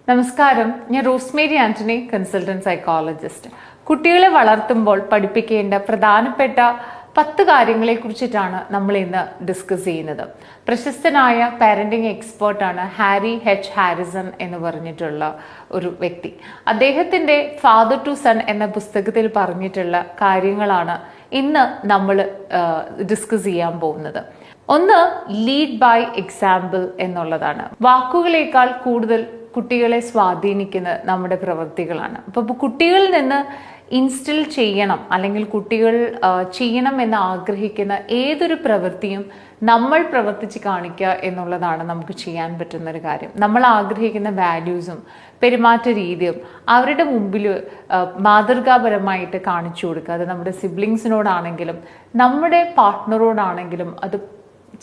നമസ്കാരം, ഞാൻ Rosemary Antony, consultant psychologist. കുട്ടികളെ വളർത്തുമ്പോൾ പഠിപ്പിക്കേണ്ട പ്രധാനപ്പെട്ട 10 കാര്യങ്ങളെ കുറിച്ചിട്ടാണ് നമ്മൾ ഇന്ന് ഡിസ്കസ് ചെയ്യുന്നത്. പ്രശസ്തനായ പാരന്റിംഗ് എക്സ്പേർട്ടാണ് ഹാരി എച്ച് ഹാരിസൺ എന്ന് പറഞ്ഞിട്ടുള്ള ഒരു വ്യക്തി. അദ്ദേഹത്തിന്റെ ഫാദർ ടു സൺ എന്ന പുസ്തകത്തിൽ പറഞ്ഞിട്ടുള്ള കാര്യങ്ങളാണ് ഇന്ന് നമ്മൾ ഡിസ്കസ് ചെയ്യാൻ പോകുന്നത്. ഒന്ന്, ലീഡ് ബൈ എക്സാമ്പിൾ എന്നുള്ളതാണ്. വാക്കുകളേക്കാൾ കൂടുതൽ കുട്ടികളെ സ്വാധീനിക്കുന്ന നമ്മുടെ പ്രവൃത്തികളാണ്. അപ്പോൾ കുട്ടികളിൽ നിന്ന് ഇൻസ്റ്റിൽ ചെയ്യണം അല്ലെങ്കിൽ കുട്ടികൾ ചെയ്യണം എന്ന് ആഗ്രഹിക്കുന്ന ഏതൊരു പ്രവൃത്തിയും നമ്മൾ പ്രവർത്തിച്ച് കാണിക്കുക എന്നുള്ളതാണ് നമുക്ക് ചെയ്യാൻ പറ്റുന്ന ഒരു കാര്യം. നമ്മൾ ആഗ്രഹിക്കുന്ന വാല്യൂസും പെരുമാറ്റ രീതിയും അവരുടെ മുമ്പിൽ മാതൃകാപരമായിട്ട് കാണിച്ചു കൊടുക്കുക. അത് നമ്മുടെ സിബ്ലിങ്സിനോടാണെങ്കിലും നമ്മുടെ പാർട്ട്ണറോടാണെങ്കിലും അത്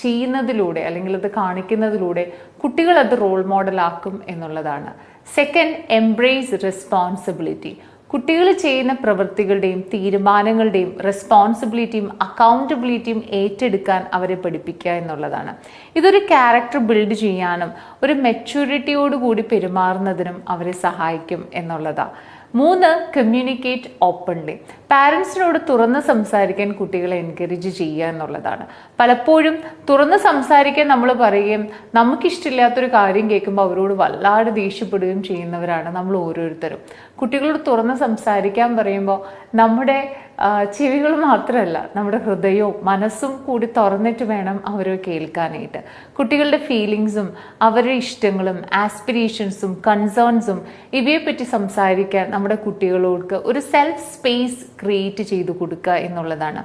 ചെയ്യുന്നതിലൂടെ അല്ലെങ്കിൽ അത് കാണിക്കുന്നതിലൂടെ കുട്ടികൾ അത് റോൾ മോഡലാക്കും എന്നുള്ളതാണ്. Second, embrace responsibility. കുട്ടികൾ ചെയ്യുന്ന പ്രവൃത്തികളുടെയും തീരുമാനങ്ങളുടെയും റെസ്പോൺസിബിലിറ്റിയും അക്കൗണ്ടബിലിറ്റിയും ഏറ്റെടുക്കാൻ അവരെ പഠിപ്പിക്കുക എന്നുള്ളതാണ്. ഇതൊരു ക്യാരക്ടർ ബിൽഡ് ചെയ്യാനും ഒരു മെച്യൂരിറ്റിയോടുകൂടി പെരുമാറുന്നതിനും അവരെ സഹായിക്കും എന്നുള്ളതാണ്. 3, കമ്മ്യൂണിക്കേറ്റ് ഓപ്പൺലി. പാരൻസിനോട് തുറന്ന് സംസാരിക്കാൻ കുട്ടികളെ എൻകറേജ് ചെയ്യുക എന്നുള്ളതാണ്. പലപ്പോഴും തുറന്ന് സംസാരിക്കാൻ നമ്മൾ പറയുകയും നമുക്കിഷ്ടമില്ലാത്തൊരു കാര്യം കേൾക്കുമ്പോൾ അവരോട് വല്ലാതെ ദേഷ്യപ്പെടുകയും ചെയ്യുന്നവരാണ് നമ്മൾ ഓരോരുത്തരും. കുട്ടികളോട് തുറന്ന് സംസാരിക്കാൻ പറയുമ്പോൾ നമ്മുടെ ചെവികൾ മാത്രമല്ല, നമ്മുടെ ഹൃദയവും മനസ്സും കൂടി തുറന്നിട്ട് വേണം അവർ കേൾക്കാനായിട്ട്. കുട്ടികളുടെ ഫീലിങ്സും അവരുടെ ഇഷ്ടങ്ങളും ആസ്പിരേഷൻസും കൺസേൺസും ഇവയെപ്പറ്റി സംസാരിക്കാൻ നമ്മുടെ കുട്ടികളോട് ഒരു സെൽഫ് സ്പേസ് ക്രിയേറ്റ് ചെയ്ത് കൊടുക്കുക എന്നുള്ളതാണ്.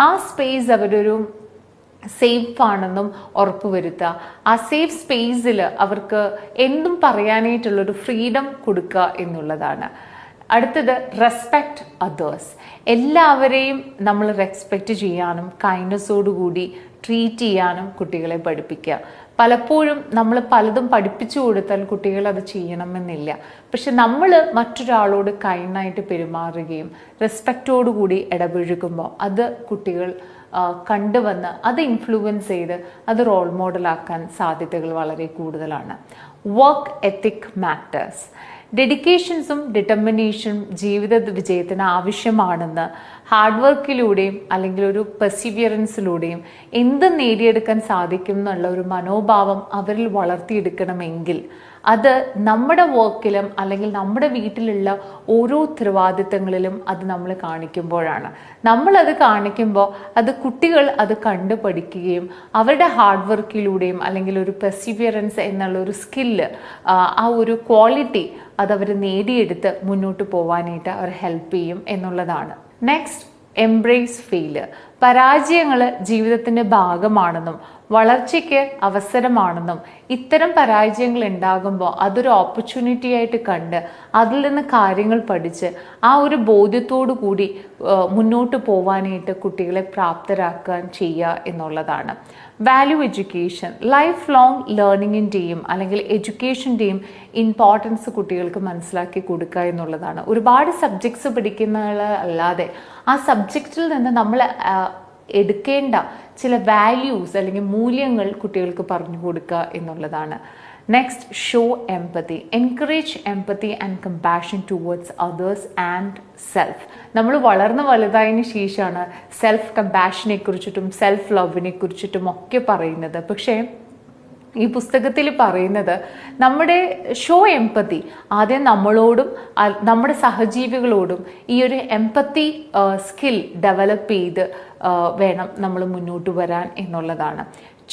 ആ സ്പേസ് അവരൊരു സേഫ് ആണെന്നും ഉറപ്പുവരുത്തുക. ആ സേഫ് സ്പേസിൽ അവർക്ക് എന്തും പറയാനായിട്ടുള്ളൊരു ഫ്രീഡം കൊടുക്കുക എന്നുള്ളതാണ്. അടുത്തത്, റെസ്പെക്ട് അതേഴ്സ്. എല്ലാവരെയും നമ്മൾ റെസ്പെക്റ്റ് ചെയ്യാനും കൈൻഡ്നെസ്സോടുകൂടി ട്രീറ്റ് ചെയ്യാനും കുട്ടികളെ പഠിപ്പിക്കുക. പലപ്പോഴും നമ്മൾ പലതും പഠിപ്പിച്ചു കൊടുത്താൽ കുട്ടികൾ അത് ചെയ്യണമെന്നില്ല. പക്ഷെ നമ്മൾ മറ്റൊരാളോട് കൈൻഡായിട്ട് പെരുമാറുകയും റെസ്പെക്റ്റോടുകൂടി ഇടപഴകുമ്പോൾ അത് കുട്ടികൾ കണ്ടുവന്ന് അത് ഇൻഫ്ലുവൻസ് ചെയ്ത് അത് റോൾ മോഡലാക്കാൻ സാധ്യതകൾ വളരെ കൂടുതലാണ്. Work ethic matters. ഡെഡിക്കേഷൻസും ഡിറ്റർമിനേഷനും ജീവിത വിജയത്തിന് ആവശ്യമാണെന്ന് ഹാർഡ് വർക്കിലൂടെയും അല്ലെങ്കിൽ ഒരു പെർസിവിയറൻസിലൂടെയും എന്ത് നേടിയെടുക്കാൻ സാധിക്കും എന്നുള്ള ഒരു മനോഭാവം അവരിൽ വളർത്തിയെടുക്കണമെങ്കിൽ അത് നമ്മുടെ വർക്കിലും അല്ലെങ്കിൽ നമ്മുടെ വീട്ടിലുള്ള ഓരോ ഉത്തരവാദിത്തങ്ങളിലും അത് നമ്മൾ കാണിക്കുമ്പോഴാണ്. നമ്മളത് കാണിക്കുമ്പോൾ അത് കുട്ടികൾ അത് കണ്ടു പഠിക്കുകയും അവരുടെ ഹാർഡ് വർക്കിലൂടെയും അല്ലെങ്കിൽ ഒരു പെർസിവിയറൻസ് എന്നുള്ള ഒരു സ്കില്ല്, ആ ഒരു ക്വാളിറ്റി അതവർ നേടിയെടുത്ത് മുന്നോട്ട് പോകാനായിട്ട് അവർ ഹെൽപ്പ് ചെയ്യും എന്നുള്ളതാണ്. Next, embrace failure. പരാജയങ്ങൾ ജീവിതത്തിൻ്റെ ഭാഗമാണെന്നും വളർച്ചയ്ക്ക് അവസരമാണെന്നും ഇത്തരം പരാജയങ്ങൾ ഉണ്ടാകുമ്പോൾ അതൊരു ഓപ്പർച്യൂണിറ്റി ആയിട്ട് കണ്ട് അതിൽ നിന്ന് കാര്യങ്ങൾ പഠിച്ച് ആ ഒരു ബോധ്യത്തോടു കൂടി മുന്നോട്ട് പോകാനായിട്ട് കുട്ടികളെ പ്രാപ്തരാക്കാൻ ചെയ്യുക എന്നുള്ളതാണ്. Value education. ലൈഫ് ലോങ് ലേണിങ്ങിൻ്റെയും അല്ലെങ്കിൽ എഡ്യൂക്കേഷൻ്റെയും ഇമ്പോർട്ടൻസ് കുട്ടികൾക്ക് മനസ്സിലാക്കി കൊടുക്കുക എന്നുള്ളതാണ്. ഒരുപാട് സബ്ജക്ട്സ് പഠിക്കുന്നതല്ലാതെ ആ സബ്ജക്റ്റിൽ നിന്ന് നമ്മൾ എടുക്കേണ്ട ചില വാല്യൂസ് അല്ലെങ്കിൽ മൂല്യങ്ങൾ കുട്ടികൾക്ക് പറഞ്ഞു കൊടുക്കുക എന്നുള്ളതാണ്. Next, show empathy. Encourage empathy and compassion towards others and self. നമ്മൾ വളർന്ന് വലുതായതിനു ശേഷമാണ് സെൽഫ് കമ്പാഷനെ കുറിച്ചിട്ടും സെൽഫ് ലവിനെ കുറിച്ചിട്ടും ഒക്കെ പറയുന്നത്. പക്ഷേ ഈ പുസ്തകത്തിൽ പറയുന്നത് നമ്മുടെ ഷോ എംപതി ആദ്യം നമ്മളോടും നമ്മുടെ സഹജീവികളോടും ഈ ഒരു എംപത്തി സ്കിൽ ഡെവലപ്പ് ചെയ്ത് വേണം നമ്മൾ മുന്നോട്ട് വരാൻ എന്നുള്ളതാണ്.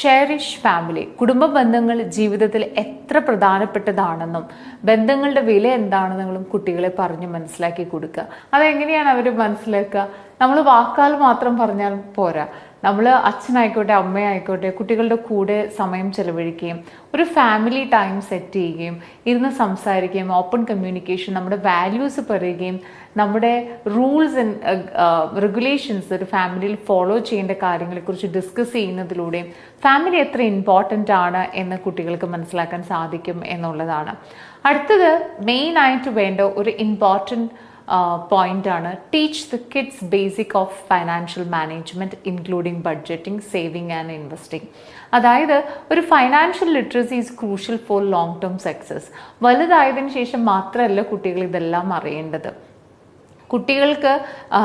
Cherish family. കുടുംബ ബന്ധങ്ങൾ ജീവിതത്തിൽ എത്ര പ്രധാനപ്പെട്ടതാണെന്നും ബന്ധങ്ങളുടെ വില എന്താണെന്നും കുട്ടികളെ പറഞ്ഞ് മനസ്സിലാക്കി കൊടുക്കുക. അതെങ്ങനെയാണ് അവർ മനസ്സിലാക്കുക? നമ്മൾ വാക്കാൽ മാത്രം പറഞ്ഞാൽ പോരാ. നമ്മൾ അച്ഛനായിക്കോട്ടെ അമ്മയായിക്കോട്ടെ കുട്ടികളുടെ കൂടെ സമയം ചെലവഴിക്കുകയും ഒരു ഫാമിലി ടൈം സെറ്റ് ചെയ്യുകയും ഇരുന്ന് സംസാരിക്കുകയും ഓപ്പൺ കമ്മ്യൂണിക്കേഷൻ, നമ്മുടെ വാല്യൂസ് പറയുകയും നമ്മുടെ റൂൾസ് ആൻഡ് റെഗുലേഷൻസ് ഒരു ഫാമിലിയിൽ ഫോളോ ചെയ്യേണ്ട കാര്യങ്ങളെക്കുറിച്ച് ഡിസ്കസ് ചെയ്യുന്നതിലൂടെയും ഫാമിലി എത്ര ഇമ്പോർട്ടൻ്റ് ആണ് എന്ന് കുട്ടികൾക്ക് മനസ്സിലാക്കാൻ സാധിക്കും എന്നുള്ളതാണ്. അടുത്തത്, മെയിനായിട്ട് വേണ്ട ഒരു ഇമ്പോർട്ടൻറ്റ് പോയിന്റാണ് teach the kids basic of financial management including budgeting, saving and investing. അതായത് ഒരു financial literacy is crucial for long term success. വലുതായതിനു ശേഷം മാത്രമല്ല കുട്ടികൾ ഇതെല്ലാം അറിയേണ്ടത്. കുട്ടികൾക്ക്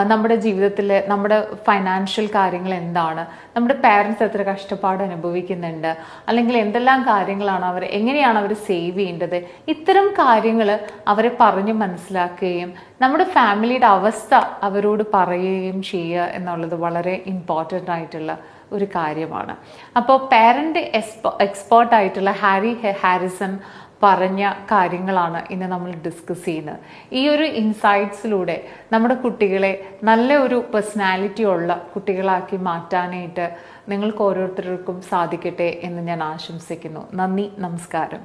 നമ്മുടെ ജീവിതത്തിലെ നമ്മുടെ ഫൈനാൻഷ്യൽ കാര്യങ്ങൾ എന്താണ്, നമ്മുടെ പാരൻസ് എത്ര കഷ്ടപ്പാട് അനുഭവിക്കുന്നുണ്ട്, അല്ലെങ്കിൽ എന്തെല്ലാം കാര്യങ്ങളാണ് എങ്ങനെയാണ് അവർ സേവ് ചെയ്യേണ്ടത്, ഇത്തരം കാര്യങ്ങൾ അവരെ പറഞ്ഞ് മനസ്സിലാക്കുകയും നമ്മുടെ ഫാമിലിയുടെ അവസ്ഥ അവരോട് പറയുകയും ചെയ്യുക എന്നുള്ളത് വളരെ ഇമ്പോർട്ടൻ്റ് ആയിട്ടുള്ള ഒരു കാര്യമാണ്. അപ്പോൾ പാരന്റ് എക്സ്പേർട്ടായിട്ടുള്ള ഹാരിസൺ പറഞ്ഞ കാര്യങ്ങളാണ് ഇന്ന് നമ്മൾ ഡിസ്കസ് ചെയ്യുന്നത്. ഈ ഒരു ഇൻസൈറ്റ്സിലൂടെ നമ്മുടെ കുട്ടികളെ നല്ല ഒരു പേഴ്സണാലിറ്റി ഉള്ള കുട്ടികളാക്കി മാറ്റാനായിട്ട് നിങ്ങൾക്ക് ഓരോരുത്തർക്കും സാധിക്കട്ടെ എന്ന് ഞാൻ ആശംസിക്കുന്നു. നന്ദി, നമസ്കാരം.